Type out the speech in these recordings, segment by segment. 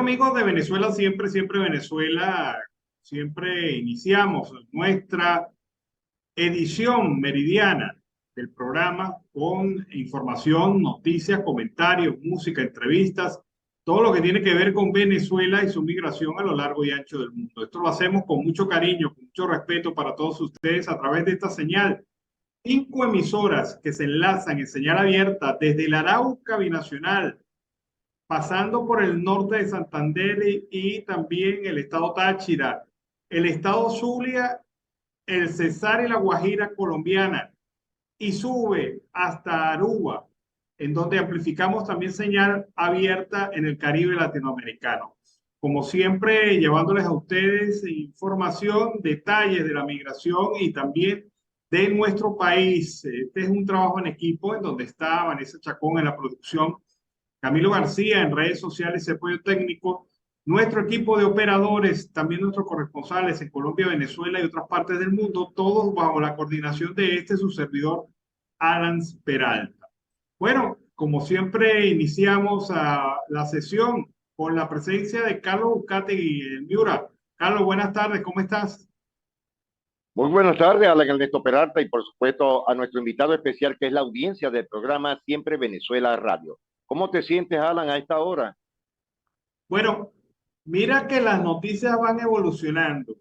Amigos de Venezuela, siempre Venezuela, siempre iniciamos nuestra edición meridiana del programa con información, noticias, comentarios, música, entrevistas, todo lo que tiene que ver con Venezuela y su migración a lo largo y ancho del mundo. Esto lo hacemos con mucho cariño, con mucho respeto para todos ustedes a través de esta señal. 5 emisoras que se enlazan en señal abierta desde el Arauca binacional, pasando por el norte de Santander y también el estado Táchira, el estado Zulia, el Cesar y la Guajira colombiana, y sube hasta Aruba, en donde amplificamos también señal abierta en el Caribe latinoamericano. Como siempre, llevándoles a ustedes información, detalles de la migración y también de nuestro país. Este es un trabajo en equipo en donde está Vanessa Chacón en la producción, Camilo García en redes sociales y apoyo técnico, nuestro equipo de operadores, también nuestros corresponsales en Colombia, Venezuela y otras partes del mundo, todos bajo la coordinación de su servidor, Alan Peralta. Bueno, como siempre, iniciamos la sesión con la presencia de Carlos Uzcategui en Miura. Carlos, buenas tardes, ¿cómo estás? Muy buenas tardes, Alan Ernesto Peralta, y por supuesto a nuestro invitado especial, que es la audiencia del programa Siempre Venezuela Radio. ¿Cómo te sientes, Alan, a esta hora? Bueno, mira que las noticias van evolucionando.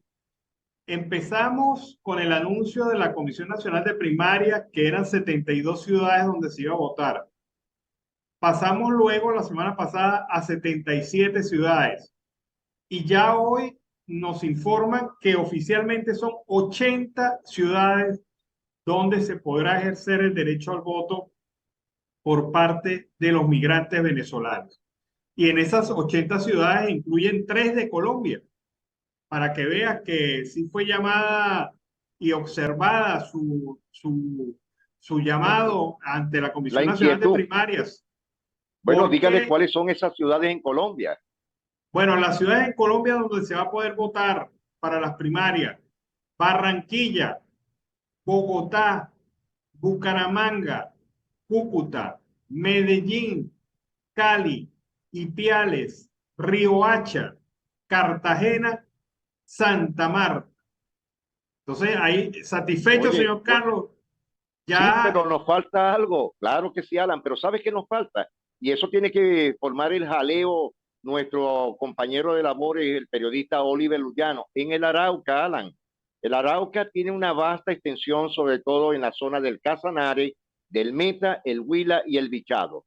Empezamos con el anuncio de la Comisión Nacional de Primaria, que eran 72 ciudades donde se iba a votar. Pasamos luego la semana pasada a 77 ciudades y ya hoy nos informan que oficialmente son 80 ciudades donde se podrá ejercer el derecho al voto por parte de los migrantes venezolanos. Y en esas 80 ciudades incluyen 3 de Colombia, para que veas que sí fue llamada y observada su llamado ante la La Comisión Nacional de inquietud. Primarias. Bueno, dígale Porque, cuáles son esas ciudades en Colombia. bueno, las ciudades en Colombia donde se va a poder votar para las primarias: Barranquilla, Bogotá, Bucaramanga, Cúcuta, Medellín, Cali, Ipiales, Riohacha, Cartagena, Santa Marta. Entonces, ahí, satisfecho, Oye, señor Carlos, sí, ya. pero nos falta algo. Claro que sí, Alan, pero ¿sabes qué nos falta? Y eso tiene que formar el jaleo nuestro compañero del amor, el periodista Oliver Lullano, en el Arauca, Alan. El Arauca tiene una vasta extensión, sobre todo en la zona del Casanare, del Meta, el Huila y el Bichado.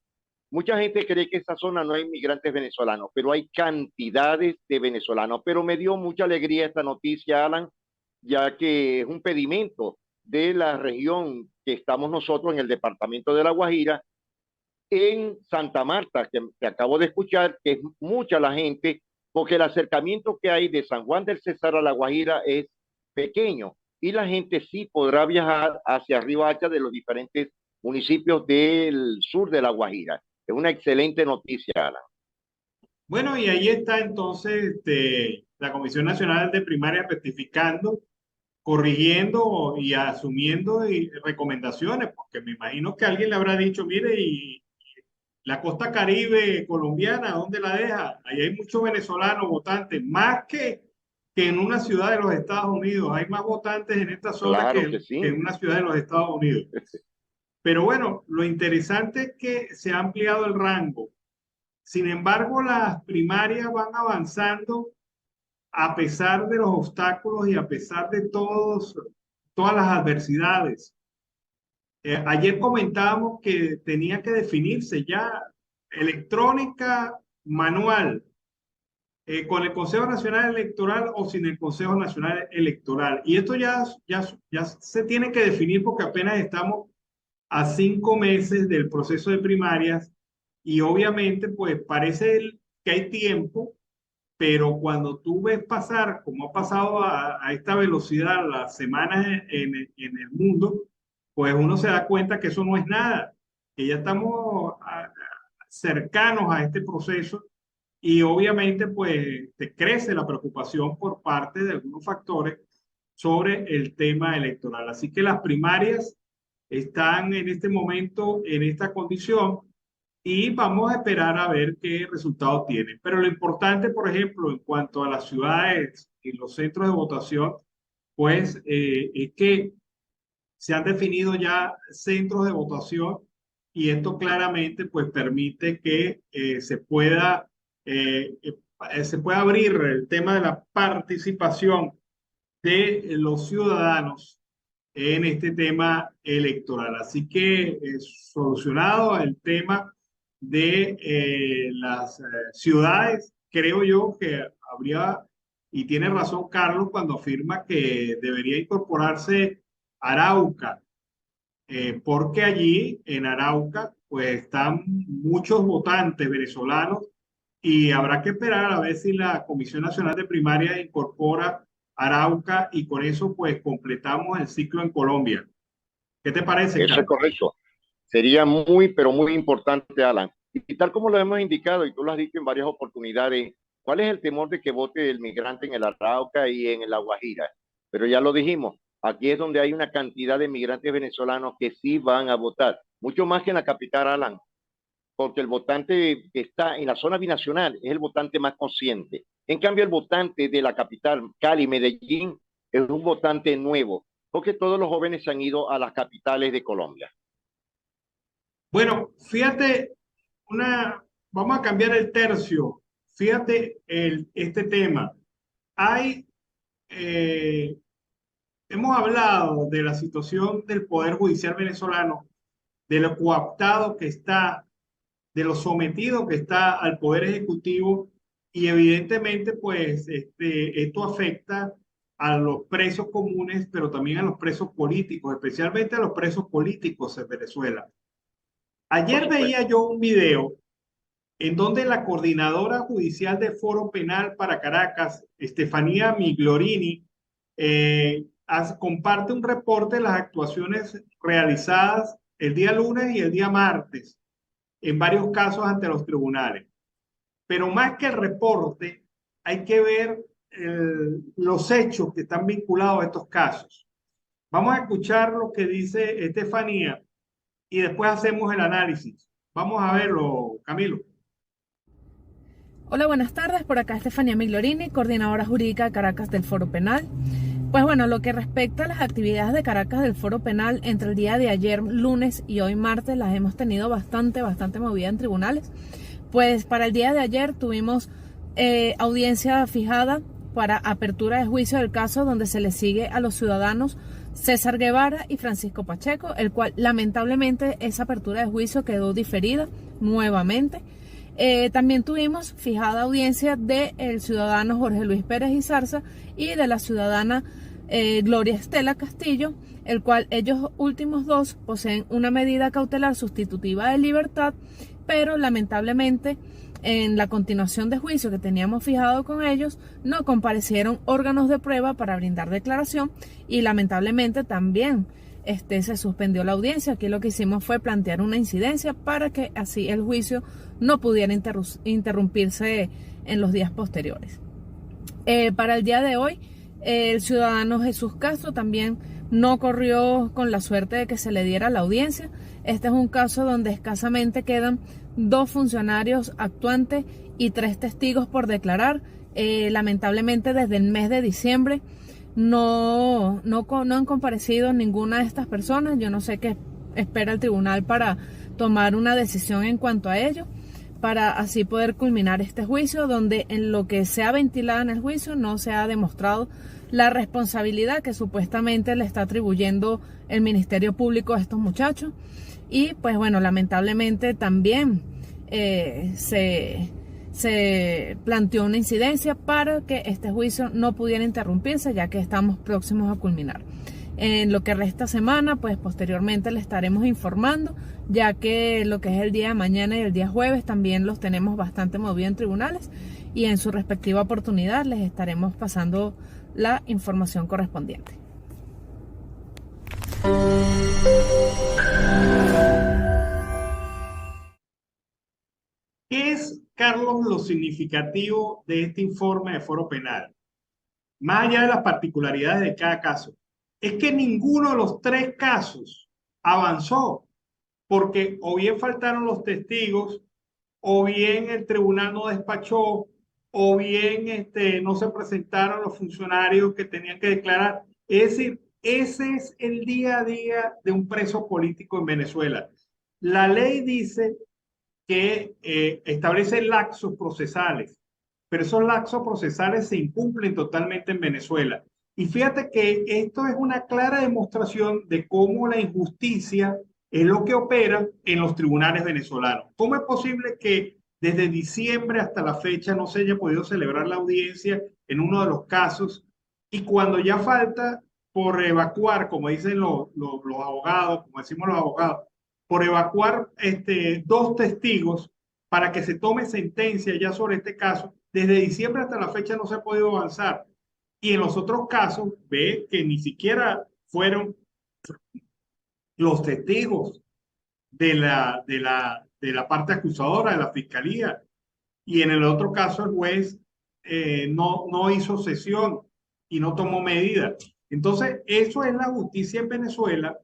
Mucha gente cree que en esa zona no hay inmigrantes venezolanos, pero hay cantidades de venezolanos. Pero me dio mucha alegría esta noticia, Alan, ya que es un pedimento de la región que estamos nosotros en el departamento de La Guajira, en Santa Marta, que acabo de escuchar, que es mucha la gente, porque el acercamiento que hay de San Juan del Cesar a La Guajira es pequeño y la gente sí podrá viajar hacia Riohacha de los diferentes municipios del sur de La Guajira. Es una excelente noticia, Alan. Bueno, y ahí está entonces la Comisión Nacional de Primaria rectificando, corrigiendo y asumiendo recomendaciones, porque me imagino que alguien le habrá dicho, mire, y la costa Caribe colombiana, ¿dónde la deja? Ahí hay muchos venezolanos votantes, más que en una ciudad de los Estados Unidos. Hay más votantes en esta zona Claro que que sí. en una ciudad de los Estados Unidos. Pero bueno, lo interesante es que se ha ampliado el rango. Sin embargo, las primarias van avanzando a pesar de los obstáculos y a pesar de todas las adversidades. Ayer comentábamos que tenía que definirse ya electrónica, manual, con el Consejo Nacional Electoral o sin el Consejo Nacional Electoral. Y esto ya se tiene que definir porque apenas estamos a 5 meses del proceso de primarias y obviamente pues parece que hay tiempo, pero cuando tú ves pasar, como ha pasado a esta velocidad las semanas en el mundo, pues uno se da cuenta que eso no es nada, que ya estamos cercanos a este proceso y obviamente pues te crece la preocupación por parte de algunos factores sobre el tema electoral. Así que las primarias están en este momento en esta condición y vamos a esperar a ver qué resultado tiene. Pero lo importante, por ejemplo, en cuanto a las ciudades y los centros de votación, pues es que se han definido ya centros de votación y esto claramente pues permite que se pueda abrir el tema de la participación de los ciudadanos en este tema electoral. Así que solucionado el tema de las ciudades, creo yo que habría, y tiene razón Carlos cuando afirma que debería incorporarse Arauca, porque allí en Arauca pues están muchos votantes venezolanos y habrá que esperar a ver si la Comisión Nacional de Primaria incorpora Arauca y con eso pues completamos el ciclo en Colombia. ¿Qué te parece, Eso es Carlos? correcto. Sería muy, pero muy importante, Alan. Y tal como lo hemos indicado, y tú lo has dicho en varias oportunidades, ¿cuál es el temor de que vote el migrante en el Arauca y en La Guajira? Pero ya lo dijimos, aquí es donde hay una cantidad de migrantes venezolanos que sí van a votar, mucho más que en la capital, Alan, porque el votante que está en la zona binacional es el votante más consciente. En cambio, el votante de la capital, Cali, Medellín, es un votante nuevo, porque todos los jóvenes se han ido a las capitales de Colombia. Bueno, fíjate, vamos a cambiar el tercio. Fíjate este tema. Hay, eh, hemos hablado de la situación del Poder Judicial venezolano, de lo cooptado que está, de lo sometido que está al Poder Ejecutivo y evidentemente pues esto afecta a los presos comunes, pero también a los presos políticos, especialmente a los presos políticos en Venezuela. Por Ayer supuesto. veía yo un video en donde la coordinadora judicial de Foro Penal para Caracas, Estefanía Miglorini, comparte un reporte de las actuaciones realizadas el día lunes y el día martes en varios casos ante los tribunales. Pero más que el reporte, hay que ver los hechos que están vinculados a estos casos. Vamos a escuchar lo que dice Estefanía y después hacemos el análisis. Vamos a verlo, Camilo. Hola, buenas tardes. Por acá Estefanía Miglorini, coordinadora jurídica de Caracas del Foro Penal. Pues bueno, lo que respecta a las actividades de Caracas del Foro Penal, entre el día de ayer lunes y hoy martes las hemos tenido bastante movida en tribunales. Pues para el día de ayer tuvimos audiencia fijada para apertura de juicio del caso donde se le sigue a los ciudadanos César Guevara y Francisco Pacheco, el cual lamentablemente esa apertura de juicio quedó diferida nuevamente. También tuvimos fijada audiencia del ciudadano Jorge Luis Pérez Izarza y de la ciudadana Gloria Estela Castillo, el cual ellos últimos dos poseen una medida cautelar sustitutiva de libertad, pero lamentablemente en la continuación de juicio que teníamos fijado con ellos no comparecieron órganos de prueba para brindar declaración y lamentablemente también se suspendió la audiencia. Aquí lo que hicimos fue plantear una incidencia para que así el juicio no pudiera interrumpirse en los días posteriores. Para el día de hoy, el ciudadano Jesús Castro también no corrió con la suerte de que se le diera la audiencia. Este es un caso donde escasamente quedan 2 funcionarios actuantes y 3 testigos por declarar. Lamentablemente desde el mes de diciembre no han comparecido ninguna de estas personas. Yo no sé qué espera el tribunal para tomar una decisión en cuanto a ello, para así poder culminar este juicio, donde en lo que se ha ventilado en el juicio no se ha demostrado la responsabilidad que supuestamente le está atribuyendo el Ministerio Público a estos muchachos. Y pues bueno, lamentablemente también se planteó una incidencia para que este juicio no pudiera interrumpirse, ya que estamos próximos a culminar. En lo que resta semana, pues posteriormente les estaremos informando, ya que lo que es el día de mañana y el día jueves también los tenemos bastante movidos en tribunales y en su respectiva oportunidad les estaremos pasando la información correspondiente. ¿Qué es, Carlos, lo significativo de este informe de Foro Penal? Más allá de las particularidades de cada caso, es que ninguno de los 3 casos avanzó. porque o bien faltaron los testigos, o bien el tribunal no despachó, o bien no se presentaron los funcionarios que tenían que declarar. Es decir, ese es el día a día de un preso político en Venezuela. La ley dice que establece laxos procesales, pero esos laxos procesales se incumplen totalmente en Venezuela. Y fíjate que esto es una clara demostración de cómo la injusticia es lo que opera en los tribunales venezolanos. ¿Cómo es posible que desde diciembre hasta la fecha no se haya podido celebrar la audiencia en uno de los casos? Y cuando ya falta por evacuar, como dicen los abogados, como decimos los abogados, por evacuar dos testigos para que se tome sentencia ya sobre este caso, desde diciembre hasta la fecha no se ha podido avanzar. Y en los otros casos ve que ni siquiera fueron los testigos de la parte acusadora, de la fiscalía. Y en el otro caso el juez no hizo sesión y no tomó medidas. Entonces, eso es la justicia en Venezuela,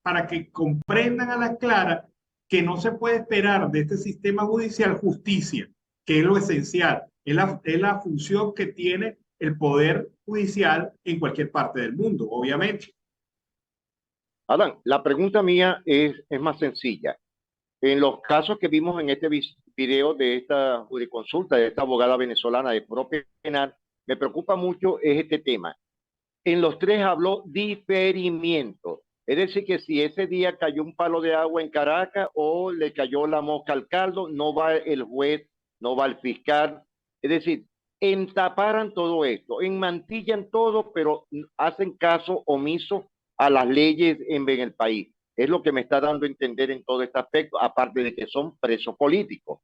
para que comprendan a la clara que no se puede esperar de este sistema judicial justicia, que es lo esencial, es la función que tiene el poder judicial en cualquier parte del mundo, obviamente. Alan, la pregunta mía es más sencilla. En los casos que vimos en este video de esta jurisconsulta, de esta abogada venezolana de Foro Penal, me preocupa mucho este tema. En los tres habló diferimiento. Es decir, que si ese día cayó un palo de agua en Caracas o le cayó la mosca al caldo, no va el juez, no va el fiscal. Es decir, entaparan todo esto, enmantillan todo, pero hacen caso omiso a las leyes en el país. Es lo que me está dando a entender en todo este aspecto, aparte de que son presos políticos.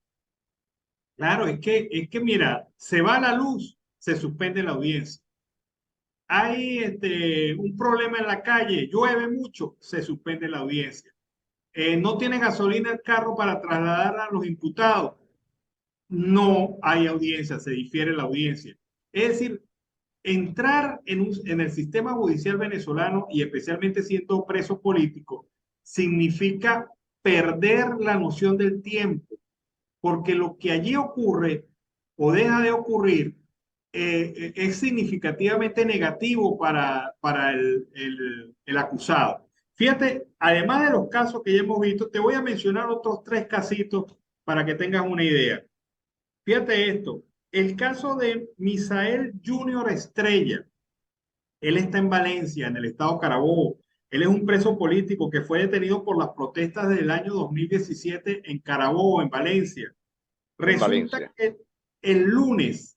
Claro, es que mira, se va la luz, se suspende la audiencia. Hay un problema en la calle, llueve mucho, se suspende la audiencia. No tiene gasolina el carro para trasladar a los imputados, no hay audiencia, se difiere la audiencia. Es decir, entrar en el sistema judicial venezolano, y especialmente siendo preso político, significa perder la noción del tiempo, porque lo que allí ocurre o deja de ocurrir es significativamente negativo para el acusado. Fíjate, además de los casos que ya hemos visto, te voy a mencionar otros 3 casitos para que tengas una idea. Fíjate esto, el caso de Misael Junior Estrella. Él está en Valencia, en el estado Carabobo. Él es un preso político que fue detenido por las protestas del año 2017 en Carabobo, en Valencia. Resulta que el lunes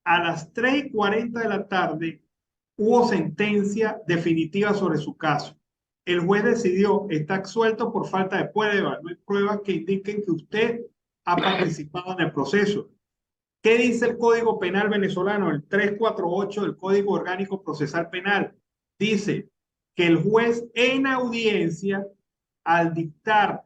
a las 3:40 de la tarde hubo sentencia definitiva sobre su caso. El juez decidió, está absuelto por falta de pruebas. No hay pruebas que indiquen que usted ha participado en el proceso. ¿Qué dice el Código Penal venezolano? El 348 del Código Orgánico Procesal Penal dice que el juez en audiencia, al dictar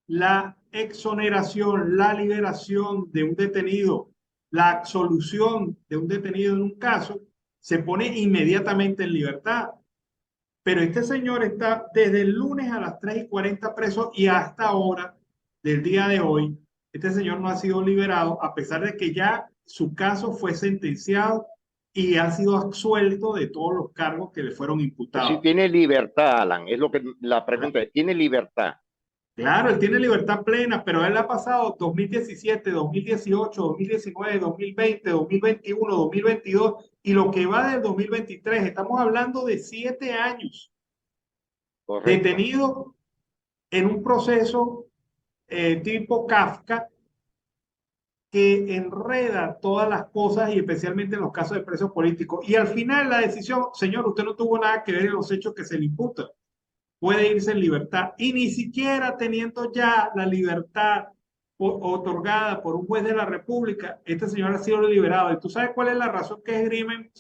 la exoneración, la liberación de un detenido, la absolución de un detenido en un caso, se pone inmediatamente en libertad. Pero este señor está desde el lunes a las 3:40 preso, y hasta ahora del día de hoy, este señor no ha sido liberado, a pesar de que ya su caso fue sentenciado y ha sido absuelto de todos los cargos que le fueron imputados. Si tiene libertad, Alan, es lo que la pregunta es, ¿tiene libertad? Claro, él tiene libertad plena, pero él ha pasado 2017, 2018, 2019, 2020, 2021, 2022 y lo que va del 2023. Estamos hablando de 7 años. Correcto. Detenido en un proceso tipo Kafka, que enreda todas las cosas, y especialmente en los casos de presos políticos. Y al final la decisión, señor, usted no tuvo nada que ver en los hechos que se le imputan. Puede irse en libertad, y ni siquiera teniendo ya la libertad otorgada por un juez de la República, este señor ha sido liberado. ¿Y tú sabes cuál es la razón que esgrimen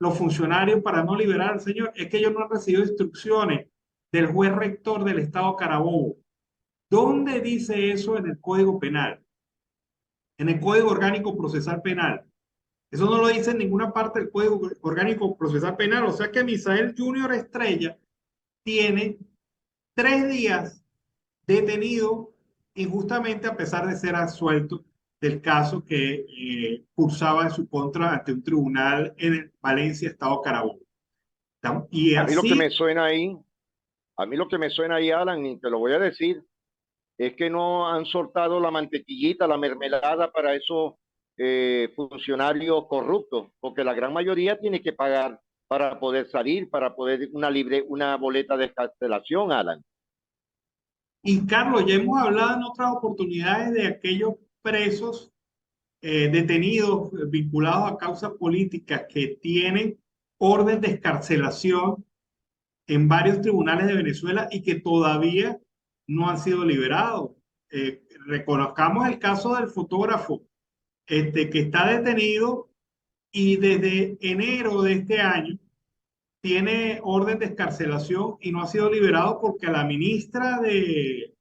los funcionarios para no liberar al señor? Es que ellos no han recibido instrucciones del juez rector del estado Carabobo. ¿Dónde dice eso en el Código Penal? En el Código Orgánico Procesal Penal. Eso no lo dice en ninguna parte del Código Orgánico Procesal Penal. O sea que Misael Junior Estrella tiene 3 días detenido injustamente a pesar de ser absuelto del caso que cursaba en su contra ante un tribunal en Valencia, Estado Carabobo. Y A mí lo que así, me suena ahí, a mí lo que me suena ahí, Alan, y te lo voy a decir, es que no han soltado la mantequillita, la mermelada para esos funcionarios corruptos, porque la gran mayoría tiene que pagar para poder salir, para poder una boleta de cancelación, Alan. y Carlos, ya hemos hablado en otras oportunidades de aquellos presos detenidos vinculados a causas políticas que tienen orden de excarcelación en varios tribunales de Venezuela y que todavía no han sido liberados. Reconozcamos el caso del fotógrafo que está detenido y desde enero de este año tiene orden de excarcelación y no ha sido liberado porque la ministra de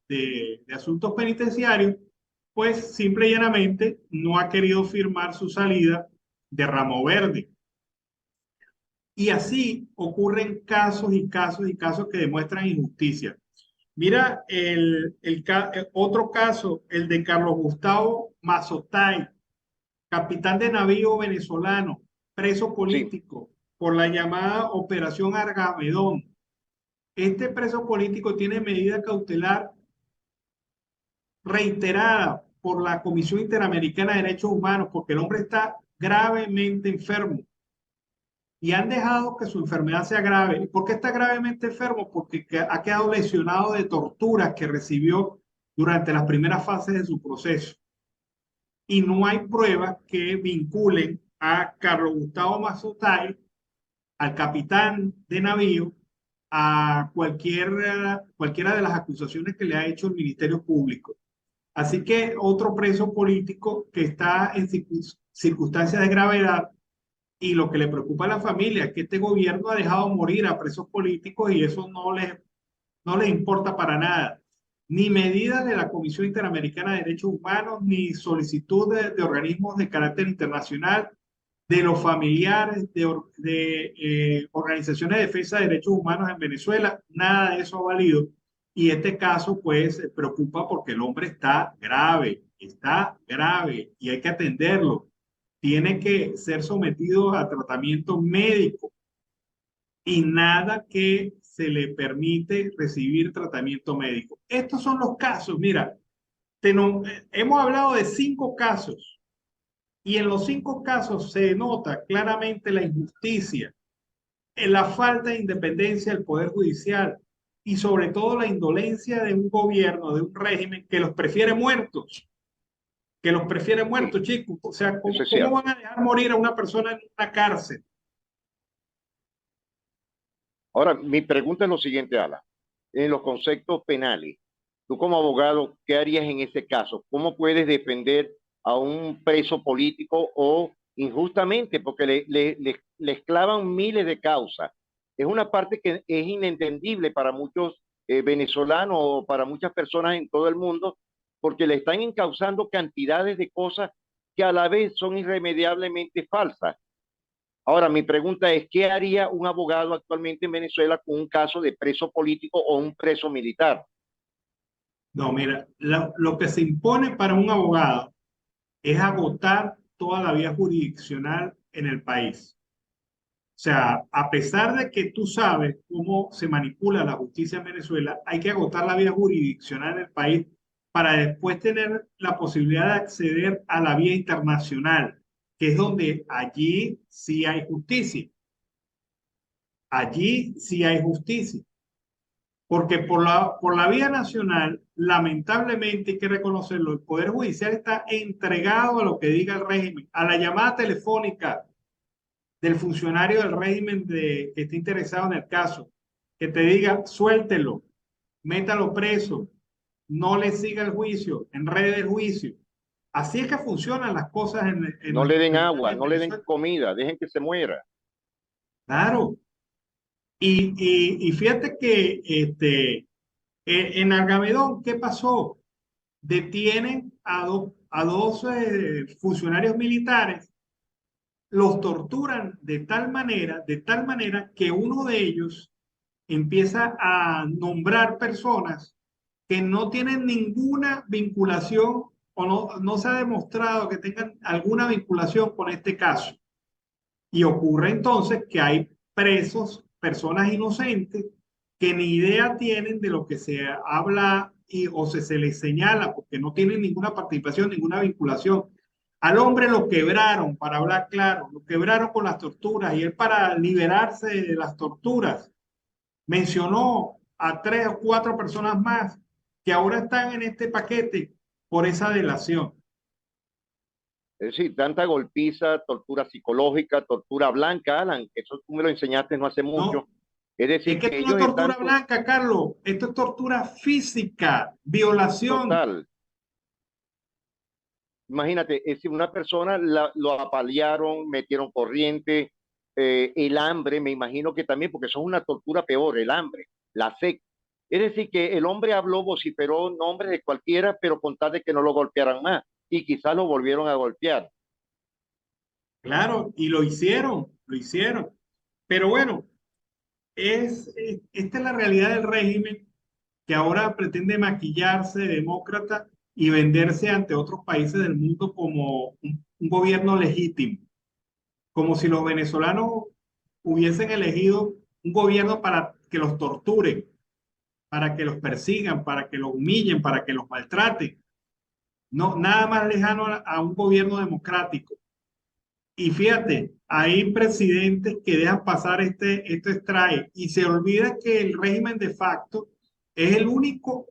Asuntos Penitenciarios, pues simple y llanamente no ha querido firmar su salida de ramo verde. Y así ocurren casos y casos y casos que demuestran injusticia. Mira otro caso, el de Carlos Gustavo Mazotay, capitán de navío venezolano, preso Sí, político por la llamada Operación Argamedón. Este preso político tiene medida cautelar reiterada por la Comisión Interamericana de Derechos Humanos porque el hombre está gravemente enfermo y han dejado que su enfermedad sea grave. ¿Y por qué está gravemente enfermo? Porque ha quedado lesionado de torturas que recibió durante las primeras fases de su proceso. Y no hay pruebas que vinculen a Carlos Gustavo Mazotay, al capitán de navío, a cualquiera de las acusaciones que le ha hecho el Ministerio Público. Así que otro preso político que está en circunstancias de gravedad y lo que le preocupa a la familia es que este gobierno ha dejado morir a presos políticos y eso no les importa para nada. Ni medidas de la Comisión Interamericana de Derechos Humanos, ni solicitud de organismos de carácter internacional, de los familiares, de organizaciones de defensa de derechos humanos en Venezuela, nada de eso ha valido. Y este caso, pues, preocupa porque el hombre está grave y hay que atenderlo. Tiene que ser sometido a tratamiento médico y nada que se le permite recibir tratamiento médico. Estos son los casos. Mira, hemos hablado de 5 casos y en los 5 casos se nota claramente la injusticia, en la falta de independencia del Poder Judicial y sobre todo la indolencia de un gobierno, de un régimen que los prefiere muertos, sí, chicos. O sea, eso es ¿cómo cierto. van a dejar morir a una persona en una cárcel? Ahora, mi pregunta es lo siguiente, Alan. En los conceptos penales, tú como abogado, ¿qué harías en ese caso? ¿Cómo puedes defender a un preso político o injustamente? Porque le clavan miles de causas. Es una parte que es inentendible para muchos venezolanos o para muchas personas en todo el mundo, porque le están encausando cantidades de cosas que a la vez son irremediablemente falsas. Ahora, mi pregunta es, ¿qué haría un abogado actualmente en Venezuela con un caso de preso político o un preso militar? No, mira, lo que se impone para un abogado es agotar toda la vía jurisdiccional en el país. O sea, a pesar de que tú sabes cómo se manipula la justicia en Venezuela, hay que agotar la vía jurisdiccional en el país para después tener la posibilidad de acceder a la vía internacional, que es donde allí sí hay justicia. Allí sí hay justicia. Porque por la vía nacional, lamentablemente hay que reconocerlo, el Poder Judicial está entregado a lo que diga el régimen, a la llamada telefónica del funcionario del régimen que esté interesado en el caso, que te diga, suéltelo, métalo preso, no le siga el juicio, enrede el juicio. Así es que funcionan las cosas en No le nuestros den tribunales agua, en no le den Venezuela. comida, dejen que se muera. Claro. Y fíjate que en Argavedón, ¿qué pasó? Detienen a dos funcionarios militares, los torturan de tal manera que uno de ellos empieza a nombrar personas que no tienen ninguna vinculación o no se ha demostrado que tengan alguna vinculación con este caso. Y ocurre entonces que hay presos, personas inocentes, que ni idea tienen de lo que se habla o se les señala, porque no tienen ninguna participación, ninguna vinculación. Al hombre lo quebraron, para hablar claro, lo quebraron con las torturas, y él, para liberarse de las torturas, mencionó a 3 o 4 personas más que ahora están en este paquete por esa delación. Es decir, tanta golpiza, tortura psicológica, tortura blanca, Alan, eso tú me lo enseñaste no hace mucho. No, Es decir, es que que esto no ellos es tortura están blanca, Carlos. Esto es tortura física, violación. total. Imagínate, es decir, una persona lo apalearon, metieron corriente, el hambre, me imagino que también, porque eso es una tortura peor, el hambre, la sed. Es decir, que el hombre habló, vociferó nombres de cualquiera, pero con tal de que no lo golpearan más. Y quizás lo volvieron a golpear. Claro, y lo hicieron, lo hicieron. Pero bueno, esta es la realidad del régimen, que ahora pretende maquillarse de demócrata y venderse ante otros países del mundo como un gobierno legítimo, como si los venezolanos hubiesen elegido un gobierno para que los torturen, para que los persigan, para que los humillen, para que los maltraten. No, nada más lejano a un gobierno democrático. Y fíjate, hay presidentes que dejan pasar este strike y se olvida que el régimen de facto es el único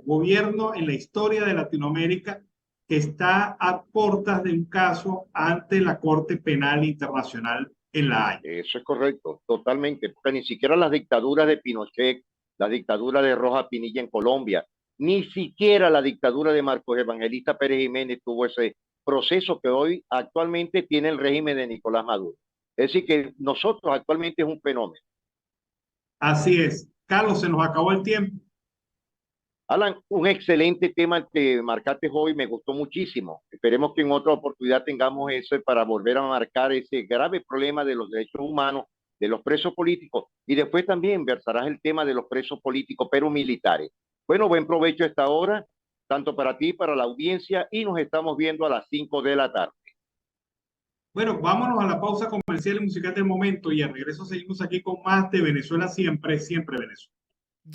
gobierno en la historia de Latinoamérica que está a puertas de un caso ante la Corte Penal Internacional en La Haya. Eso es correcto, totalmente, porque ni siquiera las dictaduras de Pinochet, la dictadura de Roja Pinilla en Colombia, ni siquiera la dictadura de Marcos Evangelista Pérez Jiménez tuvo ese proceso que hoy actualmente tiene el régimen de Nicolás Maduro. Es decir, que nosotros actualmente es un fenómeno. Así es. Carlos, se nos acabó el tiempo. Alan, un excelente tema que marcaste hoy, me gustó muchísimo. Esperemos que en otra oportunidad tengamos eso para volver a marcar ese grave problema de los derechos humanos, de los presos políticos, y después también versarás el tema de los presos políticos, pero militares. Bueno, buen provecho a esta hora, tanto para ti, para la audiencia, y nos estamos viendo a las 5 de la tarde. Bueno, vámonos a la pausa comercial y musical del momento, y al regreso seguimos aquí con más de Venezuela siempre, siempre Venezuela.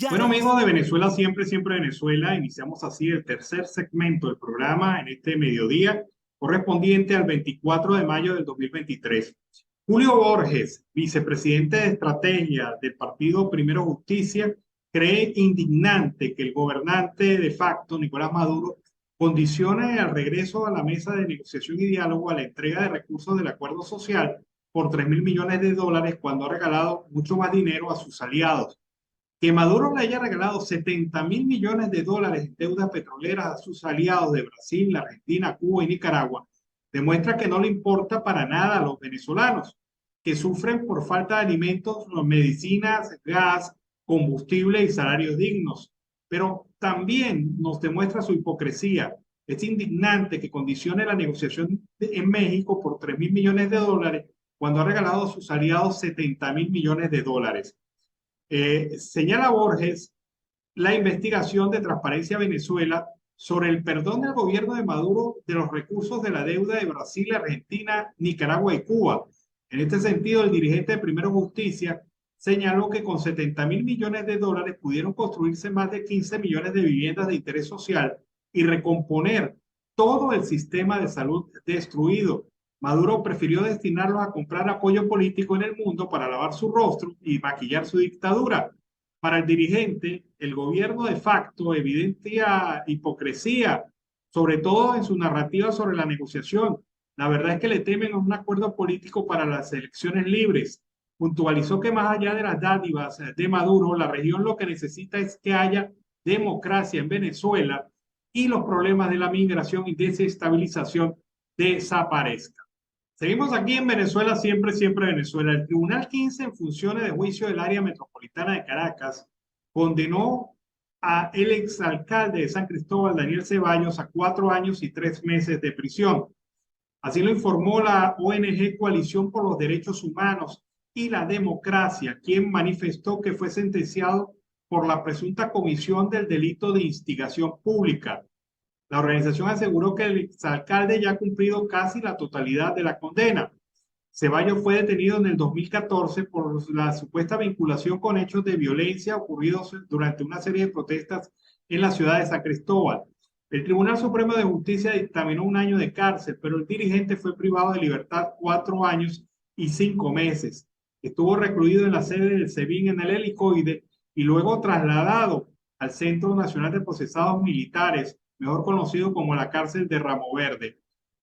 Bueno, amigos de Venezuela siempre, siempre Venezuela, iniciamos así el tercer segmento del programa en este mediodía, correspondiente al 24 de mayo del 2023. Julio Borges, vicepresidente de estrategia del partido Primero Justicia, cree indignante que el gobernante de facto, Nicolás Maduro, condicione el regreso a la mesa de negociación y diálogo a la entrega de recursos del acuerdo social por $3.000 millones cuando ha regalado mucho más dinero a sus aliados. Que Maduro le haya regalado $70.000 millones en deudas petroleras a sus aliados de Brasil, Argentina, Cuba y Nicaragua demuestra que no le importa para nada a los venezolanos, que sufren por falta de alimentos, medicinas, gas, combustible y salarios dignos. Pero también nos demuestra su hipocresía. Es indignante que condicione la negociación en México por $3.000 millones cuando ha regalado a sus aliados $70.000 millones. Señala Borges la investigación de Transparencia Venezuela sobre el perdón del gobierno de Maduro de los recursos de la deuda de Brasil, Argentina, Nicaragua y Cuba. En este sentido, el dirigente de Primero Justicia señaló que con $70.000 millones pudieron construirse más de 15 millones de viviendas de interés social y recomponer todo el sistema de salud destruido. Maduro prefirió destinarlos a comprar apoyo político en el mundo para lavar su rostro y maquillar su dictadura. Para el dirigente, el gobierno de facto evidencia hipocresía, sobre todo en su narrativa sobre la negociación. La verdad es que le temen a un acuerdo político para las elecciones libres. Puntualizó que más allá de las dádivas de Maduro, la región lo que necesita es que haya democracia en Venezuela y los problemas de la migración y desestabilización desaparezcan. Seguimos aquí en Venezuela, siempre, siempre Venezuela. El Tribunal 15, en funciones de juicio del área metropolitana de Caracas, condenó a el exalcalde de San Cristóbal, Daniel Ceballos, a 4 años y 3 meses de prisión. Así lo informó la ONG Coalición por los Derechos Humanos y la Democracia, quien manifestó que fue sentenciado por la presunta comisión del delito de instigación pública. La organización aseguró que el exalcalde ya ha cumplido casi la totalidad de la condena. Ceballos fue detenido en el 2014 por la supuesta vinculación con hechos de violencia ocurridos durante una serie de protestas en la ciudad de San Cristóbal. El Tribunal Supremo de Justicia dictaminó 1 año de cárcel, pero el dirigente fue privado de libertad 4 años y 5 meses. Estuvo recluido en la sede del SEBIN en el Helicoide y luego trasladado al Centro Nacional de Procesados Militares, mejor conocido como la cárcel de Ramo Verde.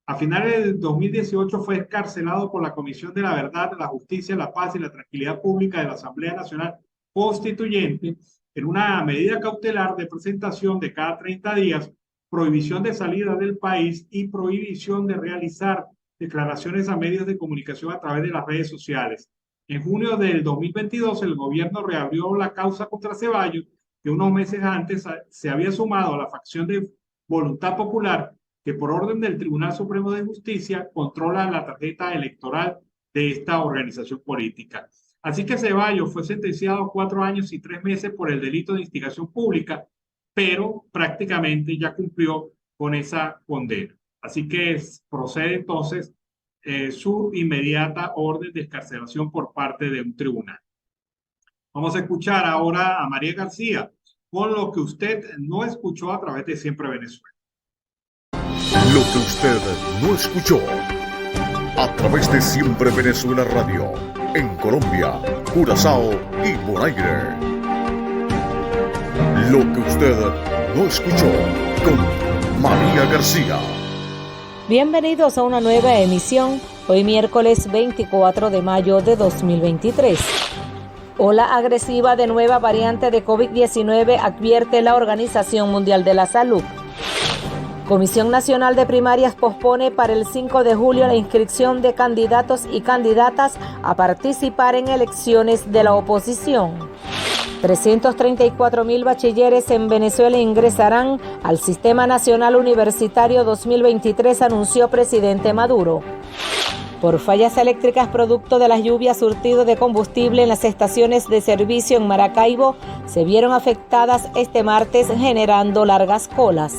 A finales del 2018 fue encarcelado por la Comisión de la Verdad, la Justicia, la Paz y la Tranquilidad Pública de la Asamblea Nacional Constituyente en una medida cautelar de presentación de cada 30 días, prohibición de salida del país y prohibición de realizar declaraciones a medios de comunicación a través de las redes sociales. En junio del 2022, el gobierno reabrió la causa contra Ceballos, que unos meses antes se había sumado a la facción de Voluntad Popular, que por orden del Tribunal Supremo de Justicia controla la tarjeta electoral de esta organización política. Así que Ceballos fue sentenciado a 4 años y 3 meses por el delito de instigación pública, pero prácticamente ya cumplió con esa condena. Así que procede entonces su inmediata orden de excarcelación por parte de un tribunal. Vamos a escuchar ahora a María García con lo que usted no escuchó a través de Siempre Venezuela. Lo que usted no escuchó a través de Siempre Venezuela Radio en Colombia, Curazao y Bonaire. Lo que usted no escuchó con María García. Bienvenidos a una nueva emisión, hoy miércoles 24 de mayo de 2023. Ola agresiva de nueva variante de COVID-19 advierte la Organización Mundial de la Salud. Comisión Nacional de Primarias pospone para el 5 de julio la inscripción de candidatos y candidatas a participar en elecciones de la oposición. 334.000 bachilleres en Venezuela ingresarán al Sistema Nacional Universitario 2023, anunció presidente Maduro. Por fallas eléctricas producto de las lluvias, surtido de combustible en las estaciones de servicio en Maracaibo se vieron afectadas este martes, generando largas colas.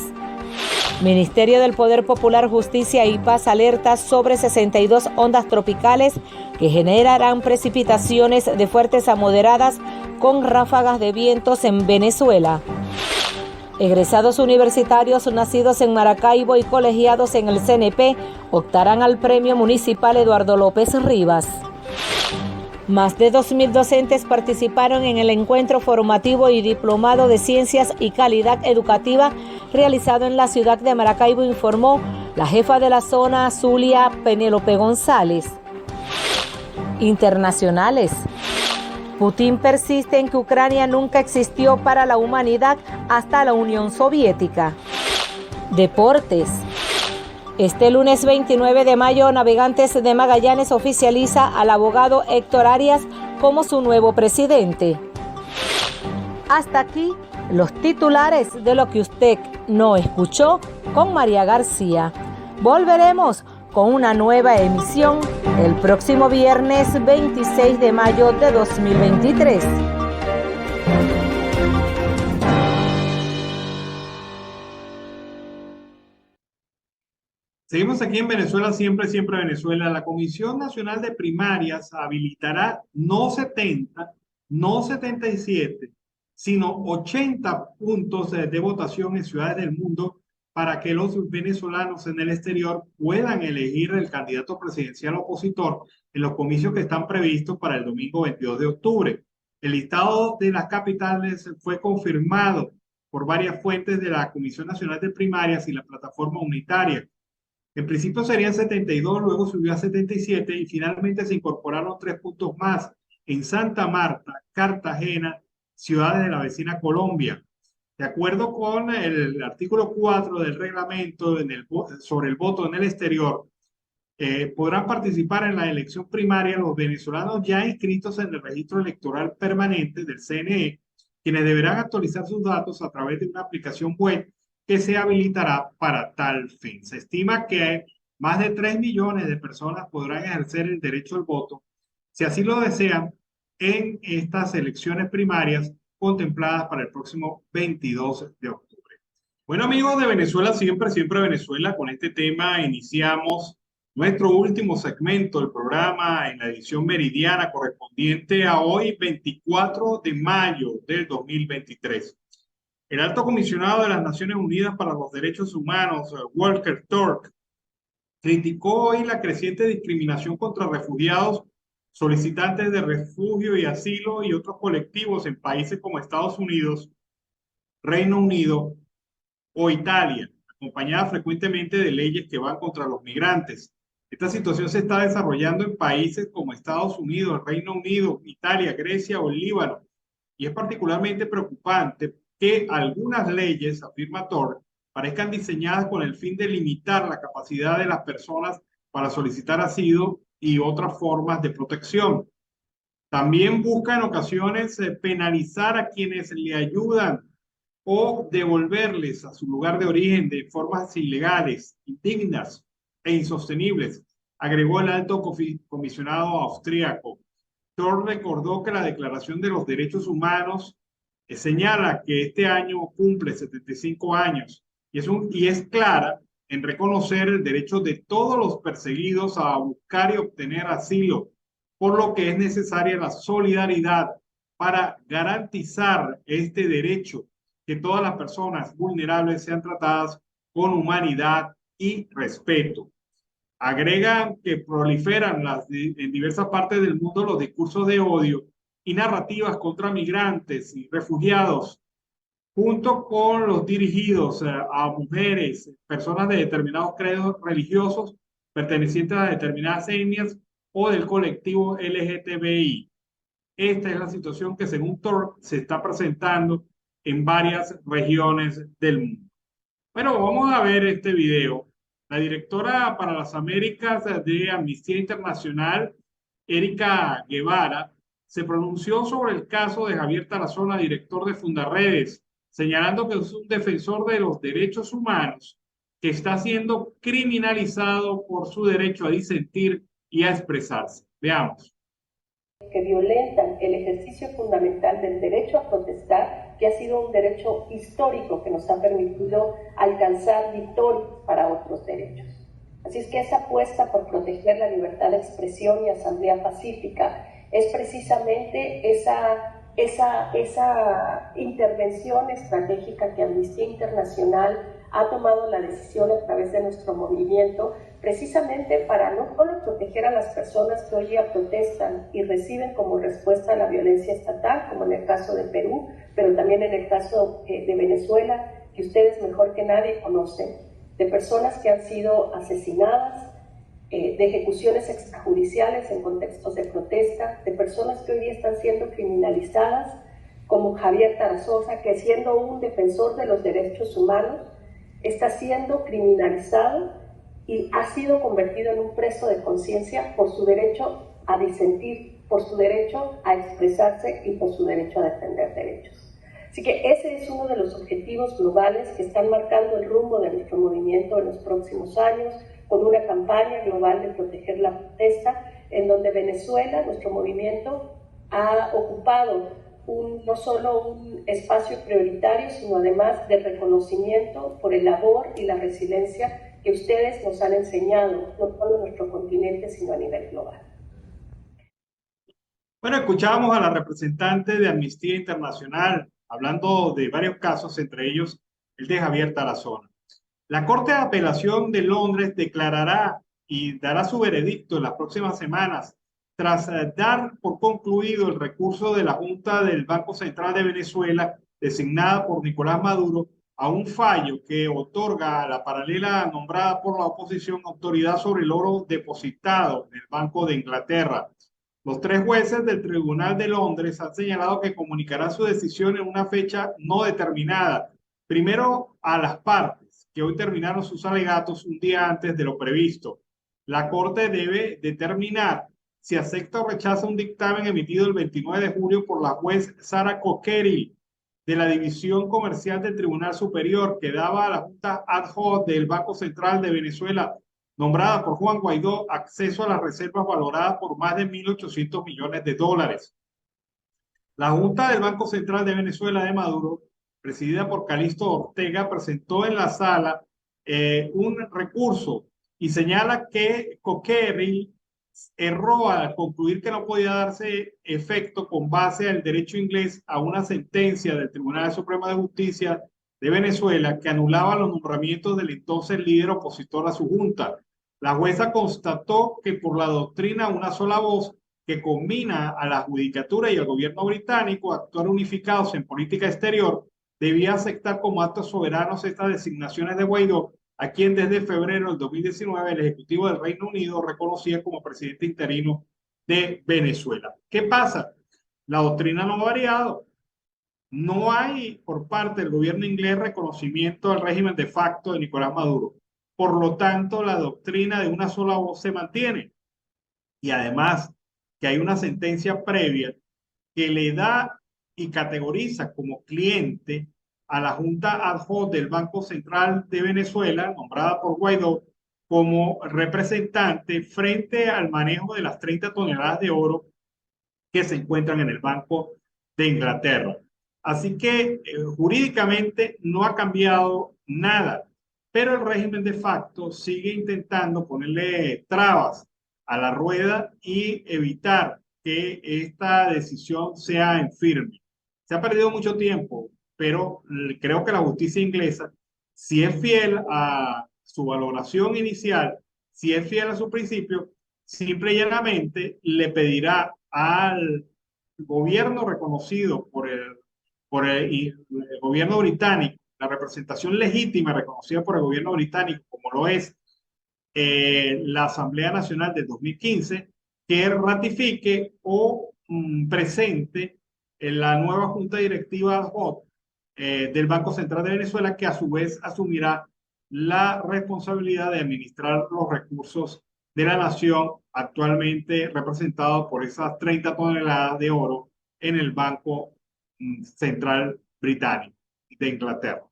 Ministerio del Poder Popular, Justicia y Paz alerta sobre 62 ondas tropicales que generarán precipitaciones de fuertes a moderadas con ráfagas de vientos en Venezuela. Egresados universitarios nacidos en Maracaibo y colegiados en el CNP optarán al Premio Municipal Eduardo López Rivas. Más de 2.000 docentes participaron en el encuentro formativo y diplomado de Ciencias y Calidad Educativa realizado en la ciudad de Maracaibo, informó la jefa de la zona, Zulia Penélope González. Internacionales. Putin persiste en que Ucrania nunca existió para la humanidad hasta la Unión Soviética. Deportes. Este lunes 29 de mayo, Navegantes de Magallanes oficializa al abogado Héctor Arias como su nuevo presidente. Hasta aquí los titulares de lo que usted no escuchó con María García. Volveremos con una nueva emisión el próximo viernes 26 de mayo de 2023. Seguimos aquí en Venezuela, siempre Venezuela. La Comisión Nacional de Primarias habilitará no 70, no 77, sino 80 puntos de votación en ciudades del mundo para que los venezolanos en el exterior puedan elegir el candidato presidencial opositor en los comicios que están previstos para el domingo 22 de octubre. El listado de las capitales fue confirmado por varias fuentes de la Comisión Nacional de Primarias y la plataforma unitaria. En principio serían 72, luego subió a 77 y finalmente se incorporaron 3 puntos más en Santa Marta, Cartagena, ciudades de la vecina Colombia. De acuerdo con el artículo 4 del reglamento sobre el voto en el exterior, podrán participar en la elección primaria los venezolanos ya inscritos en el registro electoral permanente del CNE, quienes deberán actualizar sus datos a través de una aplicación web que se habilitará para tal fin. Se estima que más de 3 millones de personas podrán ejercer el derecho al voto, si así lo desean, en estas elecciones primarias contempladas para el próximo 22 de octubre. Bueno, amigos de Venezuela, siempre Venezuela, con este tema iniciamos nuestro último segmento del programa en la edición meridiana correspondiente a hoy, 24 de mayo del 2023. El alto comisionado de las Naciones Unidas para los Derechos Humanos, Volker Turk, criticó hoy la creciente discriminación contra refugiados, solicitantes de refugio y asilo y otros colectivos en países como Estados Unidos, Reino Unido o Italia, acompañada frecuentemente de leyes que van contra los migrantes. Esta situación se está desarrollando en países como Estados Unidos, Reino Unido, Italia, Grecia o el Líbano, y es particularmente preocupante que algunas leyes, afirma Turk, parezcan diseñadas con el fin de limitar la capacidad de las personas para solicitar asilo y otras formas de protección. También busca en ocasiones penalizar a quienes le ayudan o devolverles a su lugar de origen de formas ilegales, indignas e insostenibles, agregó el alto comisionado austríaco. Turk recordó que la Declaración de los Derechos Humanos señala que este año cumple 75 años y es clara en reconocer el derecho de todos los perseguidos a buscar y obtener asilo, por lo que es necesaria la solidaridad para garantizar este derecho, que todas las personas vulnerables sean tratadas con humanidad y respeto. Agregan que proliferan en diversas partes del mundo los discursos de odio y narrativas contra migrantes y refugiados, junto con los dirigidos a mujeres, personas de determinados credos religiosos, pertenecientes a determinadas etnias o del colectivo LGTBI. Esta es la situación que, según Turk, se está presentando en varias regiones del mundo. Bueno, vamos a ver este video. La directora para las Américas de Amnistía Internacional, Erika Guevara, se pronunció sobre el caso de Javier Tarazona, director de Fundaredes, señalando que es un defensor de los derechos humanos que está siendo criminalizado por su derecho a disentir y a expresarse. Veamos. Que violentan el ejercicio fundamental del derecho a protestar, que ha sido un derecho histórico que nos ha permitido alcanzar victorias para otros derechos. Así es que esa apuesta por proteger la libertad de expresión y asamblea pacífica es precisamente esa intervención estratégica que Amnistía Internacional ha tomado la decisión a través de nuestro movimiento, precisamente para no solo proteger a las personas que hoy día protestan y reciben como respuesta a la violencia estatal, como en el caso de Perú, pero también en el caso de Venezuela, que ustedes mejor que nadie conocen, de personas que han sido asesinadas, de ejecuciones extrajudiciales en contextos de protesta, de personas que hoy día están siendo criminalizadas, como Javier Tarazona, que siendo un defensor de los derechos humanos, está siendo criminalizado y ha sido convertido en un preso de conciencia por su derecho a disentir, por su derecho a expresarse y por su derecho a defender derechos. Así que ese es uno de los objetivos globales que están marcando el rumbo de nuestro movimiento en los próximos años, con una campaña global de proteger la protesta, en donde Venezuela, nuestro movimiento, ha ocupado no solo un espacio prioritario, sino además de reconocimiento por el labor y la resiliencia que ustedes nos han enseñado, no solo en nuestro continente, sino a nivel global. Bueno, escuchábamos a la representante de Amnistía Internacional hablando de varios casos, entre ellos el de Javier Tarazona. La Corte de Apelación de Londres declarará y dará su veredicto en las próximas semanas tras dar por concluido el recurso de la Junta del Banco Central de Venezuela, designada por Nicolás Maduro, a un fallo que otorga a la paralela nombrada por la oposición autoridad sobre el oro depositado en el Banco de Inglaterra. Los 3 jueces del Tribunal de Londres han señalado que comunicarán su decisión en una fecha no determinada, primero a las partes, que hoy terminaron sus alegatos un día antes de lo previsto. La Corte debe determinar si acepta o rechaza un dictamen emitido el 29 de julio por la juez Sara Coqueri de la División Comercial del Tribunal Superior, que daba a la Junta Ad Hoc del Banco Central de Venezuela, nombrada por Juan Guaidó, acceso a las reservas valoradas por más de $1.800 millones. La Junta del Banco Central de Venezuela de Maduro, presidida por Calixto Ortega, presentó en la sala un recurso y señala que Coquerel erró al concluir que no podía darse efecto con base al derecho inglés a una sentencia del Tribunal Supremo de Justicia de Venezuela que anulaba los nombramientos del entonces líder opositor a su junta. La jueza constató que por la doctrina una sola voz que combina a la judicatura y al gobierno británico a actuar unificados en política exterior, debía aceptar como actos soberanos estas designaciones de Guaidó, a quien desde febrero del 2019 el Ejecutivo del Reino Unido reconocía como presidente interino de Venezuela. ¿Qué pasa? La doctrina no ha variado. No hay por parte del gobierno inglés reconocimiento del régimen de facto de Nicolás Maduro. Por lo tanto, la doctrina de una sola voz se mantiene. Y además, que hay una sentencia previa que le da y categoriza como cliente a la Junta Ad Hoc del Banco Central de Venezuela, nombrada por Guaidó, como representante frente al manejo de las 30 toneladas de oro que se encuentran en el Banco de Inglaterra. Así que jurídicamente no ha cambiado nada, pero el régimen de facto sigue intentando ponerle trabas a la rueda y evitar que esta decisión sea en firme. Se ha perdido mucho tiempo, pero creo que la justicia inglesa, si es fiel a su valoración inicial, si es fiel a su principio, simple y llanamente le pedirá al gobierno reconocido por el gobierno británico, la representación legítima reconocida por el gobierno británico, como lo es la Asamblea Nacional del 2015, que ratifique o presente la nueva Junta Directiva Ad Hoc del Banco Central de Venezuela, que a su vez asumirá la responsabilidad de administrar los recursos de la nación actualmente representados por esas 30 toneladas de oro en el Banco Central Británico de Inglaterra.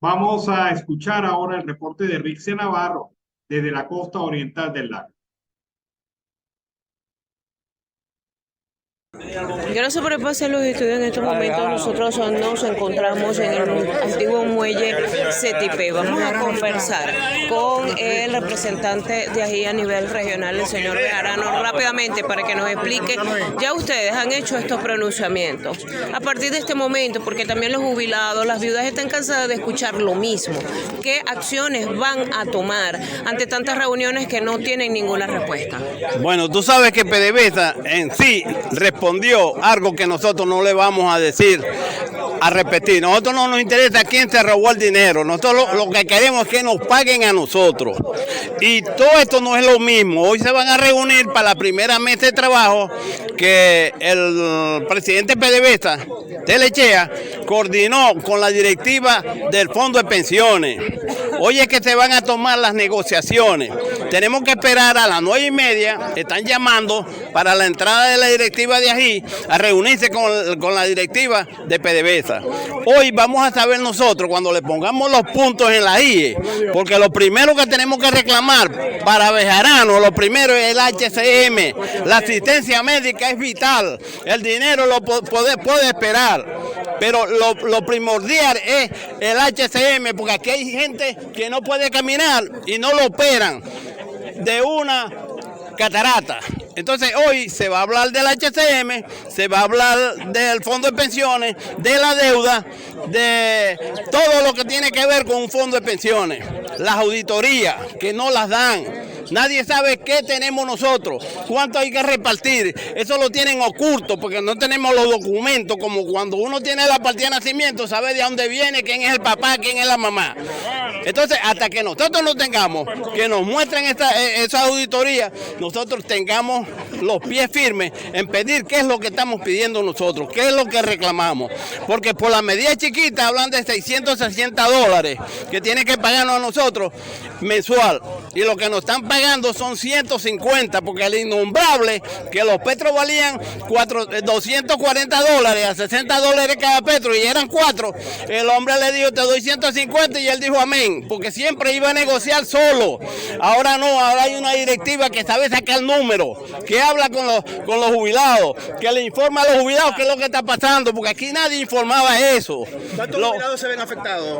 Vamos a escuchar ahora el reporte de Rixia Navarro desde la costa oriental del lago. Gracias por el pase, los estudios. En estos momentos nosotros nos encontramos en el antiguo muelle CTP. Vamos a conversar con el representante de allí a nivel regional, el señor Bejarano, rápidamente para que nos explique. Ya ustedes han hecho estos pronunciamientos. A partir de este momento, porque también los jubilados, las viudas están cansadas de escuchar lo mismo. ¿Qué acciones van a tomar ante tantas reuniones que no tienen ninguna respuesta? Bueno, tú sabes que PDVSA en sí respondió algo que nosotros no le vamos a decir, a repetir. Nosotros no nos interesa quién se robó el dinero. Nosotros lo que queremos es que nos paguen a nosotros. Y todo esto no es lo mismo. Hoy se van a reunir para la primera mesa de trabajo que el presidente PDVSA, Telechea, coordinó con la directiva del Fondo de Pensiones. Hoy es que se van a tomar las negociaciones. Tenemos que esperar a las 9:30. Están llamando para la entrada de la directiva de allí a reunirse con la directiva de PDVSA. Hoy vamos a saber nosotros cuando le pongamos los puntos en la IE, porque lo primero que tenemos que reclamar para Bejarano, lo primero es el HCM. La asistencia médica es vital. El dinero lo puede esperar. Pero lo primordial es el HCM, porque aquí hay gente que no puede caminar y no lo operan de una catarata. Entonces hoy se va a hablar del HCM, se va a hablar del fondo de pensiones, de la deuda, de todo lo que tiene que ver con un fondo de pensiones. Las auditorías que no las dan. Nadie sabe qué tenemos nosotros, cuánto hay que repartir. Eso lo tienen oculto porque no tenemos los documentos, como cuando uno tiene la partida de nacimiento, sabe de dónde viene, quién es el papá, quién es la mamá. Entonces, hasta que nosotros no tengamos, que nos muestren esa auditoría, nosotros tengamos los pies firmes en pedir qué es lo que estamos pidiendo nosotros, qué es lo que reclamamos. Porque por la medida chiquita hablan de $660 que tienen que pagarnos a nosotros mensual. Y lo que nos están pagando son 150, porque el innombrable, que los petros valían $240 a $60 cada petro y eran 4, el hombre le dijo te doy 150 y él dijo amén. bien, porque siempre iba a negociar solo. Ahora no, ahora hay una directiva que sabe sacar números, que habla con los jubilados, que le informa a los jubilados qué es lo que está pasando, porque aquí nadie informaba eso. ¿Cuántos jubilados se ven afectados?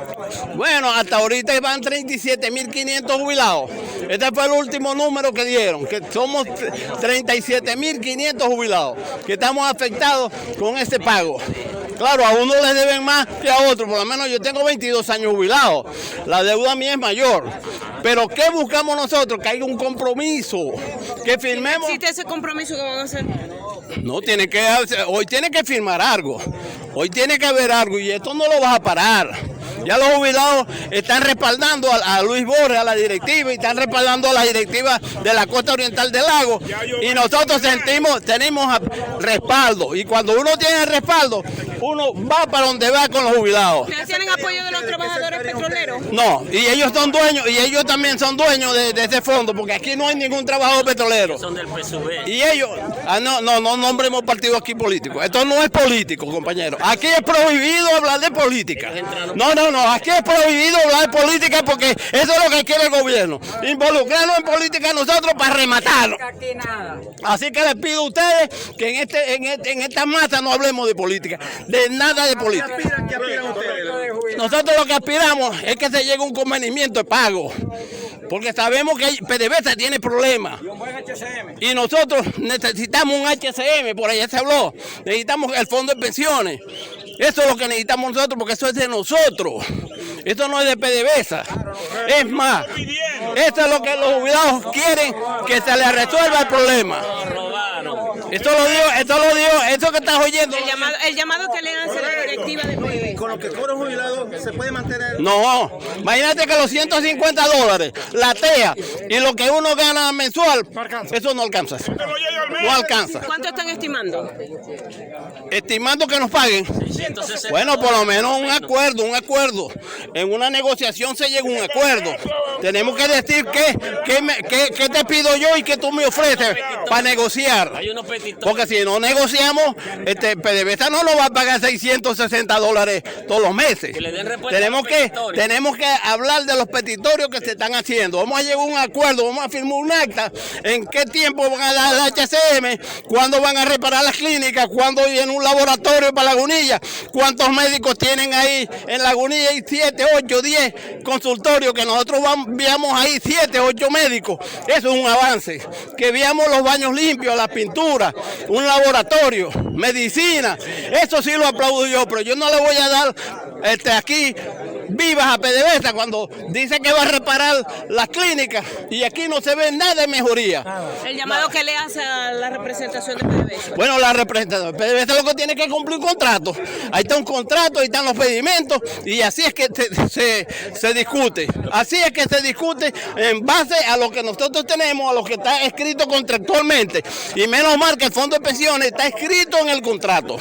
Bueno, hasta ahorita van 37.500 jubilados. Este fue el último número que dieron, que somos 37.500 jubilados, que estamos afectados con este pago. Claro, a uno les deben más que a otro, por lo menos yo tengo 22 años jubilado, la deuda mía es mayor. Pero ¿qué buscamos nosotros? Que haya un compromiso, que firmemos. ¿Existe ese compromiso que van a hacer? No, hoy tiene que firmar algo, hoy tiene que haber algo y esto no lo vas a parar. Ya los jubilados están respaldando a Luis Borges, a la directiva, y están respaldando a la directiva de la costa oriental del lago. Y nosotros tenemos respaldo. Y cuando uno tiene respaldo, uno va para donde va con los jubilados. ¿Ustedes tienen apoyo de los trabajadores petroleros? No, y ellos son dueños, y ellos también son dueños de ese fondo, porque aquí no hay ningún trabajador petrolero. Son del PSUV. Y ellos, no nombremos partido aquí político. Esto no es político, compañeros. Aquí es prohibido hablar de política. No, aquí es prohibido hablar de política porque eso es lo que quiere el gobierno. Involucrarnos en política nosotros para rematarnos. Así que les pido a ustedes que en esta masa no hablemos de política, de nada de política. ¿Qué aspiran ustedes? Nosotros lo que aspiramos es que se llegue a un convenimiento de pago, porque sabemos que PDVSA tiene problemas. Y nosotros necesitamos un HCM, por allá se habló. Necesitamos el fondo de pensiones. Eso es lo que necesitamos nosotros, porque eso es de nosotros. Esto no es de PDVSA. Es más, esto es lo que los jubilados quieren, que se les resuelva el problema. Esto lo digo, esto que estás oyendo. El llamado que le hace la directiva de PDVSA. Con lo que cobra un jubilado, ¿se puede mantener? No, imagínate que los $150, la TEA y lo que uno gana mensual, eso no alcanza. No alcanza. ¿Cuánto están estimando? Estimando que nos paguen. Bueno, por lo menos un acuerdo. En una negociación se llega a un acuerdo. Tenemos que decir qué te pido yo y qué tú me ofreces para negociar. Porque si no negociamos, PDVSA no nos va a pagar $660 todos los meses. Tenemos que hablar de los petitorios que se están haciendo. Vamos a llegar a un acuerdo, vamos a firmar un acta. ¿En qué tiempo van a dar el HCM? ¿Cuándo van a reparar las clínicas? ¿Cuándo viene un laboratorio para Lagunilla? ¿Cuántos médicos tienen ahí en Lagunilla? Hay 7, 8, 10 consultorios que nosotros veamos ahí 7, 8 médicos. Eso es un avance. Que veamos los baños limpios, las pinturas, un laboratorio, medicina. Eso sí lo aplaudo yo, pero yo no le voy a dar aquí vivas a PDVSA cuando dice que va a reparar las clínicas y aquí no se ve nada de mejoría. El llamado que le hace a la representación de PDVSA. Bueno, la representación de PDVSA lo que tiene que cumplir un contrato. Ahí está un contrato, ahí están los pedimentos y así es que se discute. Así es que se discute en base a lo que nosotros tenemos, a lo que está escrito contractualmente. Y menos mal que el fondo de pensiones está escrito en el contrato.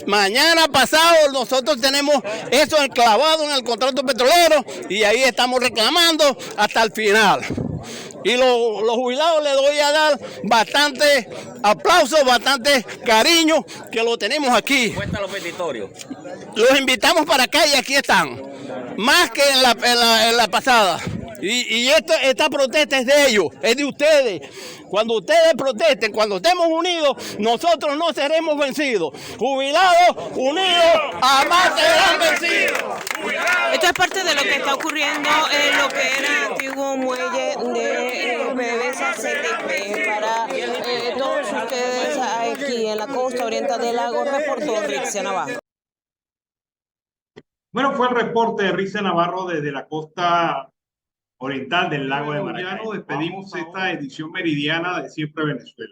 Mañana pasado nosotros tenemos eso enclavado en el contrato petrolero y ahí estamos reclamando hasta el final. Y los jubilados les doy a dar bastante aplauso, bastante cariño, que lo tenemos aquí. ¿Cuesta los petitorios? Los invitamos para acá y aquí están, más que en la pasada. Y esta protesta es de ellos, es de ustedes. Cuando ustedes protesten, cuando estemos unidos, nosotros no seremos vencidos. Jubilados unidos jamás serán vencidos. Esto es parte de lo que está ocurriendo en lo que era el antiguo muelle de PDVSA CTP. Para todos ustedes aquí en la costa oriental del lago, reportó Rixia Navarro. Bueno, fue el reporte de Rixia Navarro desde la costa oriental del lago de Maracaibo. Despedimos esta edición meridiana de Siempre Venezuela.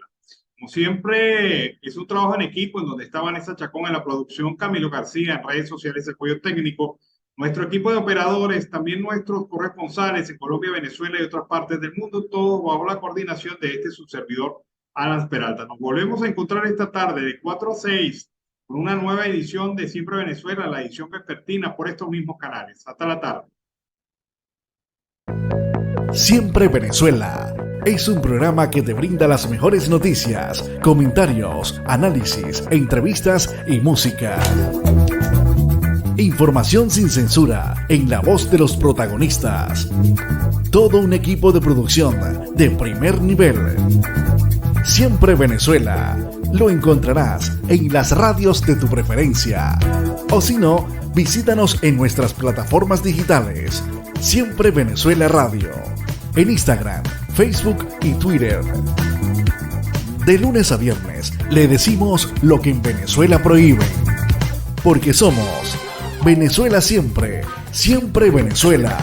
Como siempre, es un trabajo en equipo en donde está Vanessa Chacón en la producción, Camilo García en redes sociales, apoyo técnico, nuestro equipo de operadores, también nuestros corresponsales en Colombia, Venezuela y otras partes del mundo, todo bajo la coordinación de su servidor, Alan Peralta. Nos volvemos a encontrar esta tarde de 4 a 6 con una nueva edición de Siempre Venezuela, la edición vespertina por estos mismos canales. Hasta la tarde. Siempre Venezuela es un programa que te brinda las mejores noticias, comentarios, análisis, entrevistas y música. Información sin censura en la voz de los protagonistas. Todo un equipo de producción de primer nivel. Siempre Venezuela. Lo encontrarás en las radios de tu preferencia. O si no, visítanos en nuestras plataformas digitales. Siempre Venezuela Radio. En Instagram, Facebook y Twitter. De lunes a viernes le decimos lo que en Venezuela prohíben. Porque somos Venezuela siempre, siempre Venezuela.